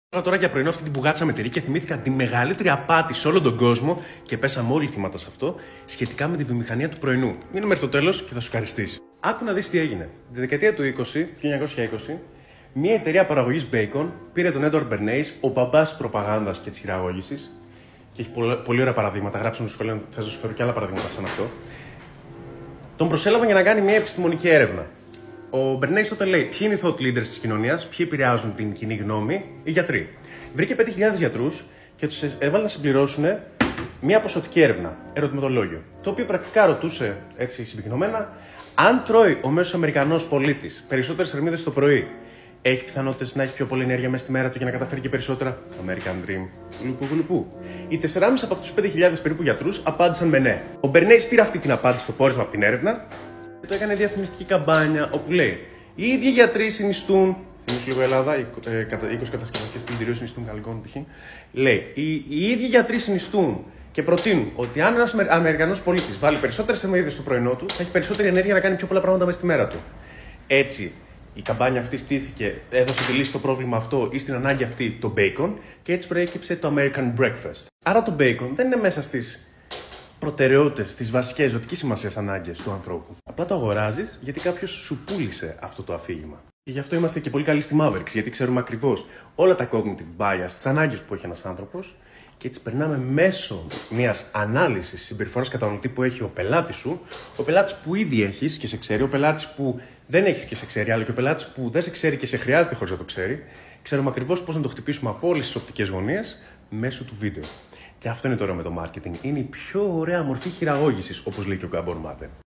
Τώρα για πρωινό αυτή την πουγάτσα με τυρί και θυμήθηκα τη μεγαλύτερη απάτη σε όλο τον κόσμο και πέσαμε όλοι θύματα σε αυτό σχετικά με τη βιομηχανία του πρωινού. Μείνε μέχρι το τέλος και θα σου ευχαριστήσει. Άκου να δεις τι έγινε. Τη δεκαετία του 1920, μια εταιρεία παραγωγής bacon πήρε τον Edward Bernays, ο μπαμπάς της προπαγάνδας και της χειραγώγησης, και έχει πολύ ωραία παραδείγματα. Γράψαμε στο σχολείο, θα σας φέρω και άλλα παραδείγματα σαν αυτό. Τον προσέλαβαν για να κάνει μια επιστημονική έρευνα. Ο Bernays τότε λέει: ποιοι είναι οι thought leaders της κοινωνίας, ποιοι επηρεάζουν την κοινή γνώμη, οι γιατροί. Βρήκε 5.000 γιατρούς και τους έβαλε να συμπληρώσουν μια ποσοτική έρευνα, ερωτηματολόγιο. Το οποίο πρακτικά ρωτούσε, έτσι συμπυκνωμένα, αν τρώει ο μέσος Αμερικανός πολίτης περισσότερες θερμίδες το πρωί, έχει πιθανότητες να έχει πιο πολλή ενέργεια μέσα στη μέρα του για να καταφέρει και περισσότερα. American Dream. Γλουπού. Οι 4,5 από αυτούς τους 5.000 περίπου γιατρούς απάντησαν με ναι. Ο Bernays πήρε αυτή την απάντηση στο πόρισμα από την έρευνα και το έκανε διαφημιστική καμπάνια όπου λέει: οι ίδιοι γιατροί συνιστούν. Θυμίσου λίγο Ελλάδα, 20 κατασκευαστές πλυντηρίων συνιστούν γαλλικών π.χ. Λέει: οι ίδιοι γιατροί συνιστούν και προτείνουν ότι αν ένας Αμερικανός πολίτης βάλει περισσότερες θερμίδες στο πρωινό του, θα έχει περισσότερη ενέργεια να κάνει πιο πολλά πράγματα μέσα στη μέρα του. Έτσι, η καμπάνια αυτή στήθηκε, έδωσε τη λύση στο πρόβλημα αυτό ή στην ανάγκη αυτή το bacon και έτσι προέκυψε το American Breakfast. Άρα το bacon δεν είναι μέσα στις προτεραιότητες, στις βασικές ζωτικής σημασίας ανάγκες του ανθρώπου. Απλά το αγοράζεις γιατί κάποιος σου πούλησε αυτό το αφήγημα. Και γι' αυτό είμαστε και πολύ καλοί στη Mavericks, γιατί ξέρουμε ακριβώς όλα τα cognitive bias, τις ανάγκες που έχει ένας άνθρωπος και έτσι περνάμε μέσω μιας ανάλυσης συμπεριφοράς καταναλωτή που έχει ο πελάτης σου, ο πελάτης που ήδη έχεις και σε ξέρει, ο πελάτης που δεν έχεις και σε ξέρει, αλλά και ο πελάτης που δεν σε ξέρει και σε χρειάζεται χωρίς να το ξέρει, ξέρουμε ακριβώς πώς να το χτυπήσουμε από όλες τις οπτικές γωνίες μέσω του βίντεο. Και αυτό είναι τώρα με το marketing. Είναι η πιο ωραία μορφή χειραγώγησης, όπως λέει και ο Γκάμπορ Μάτε.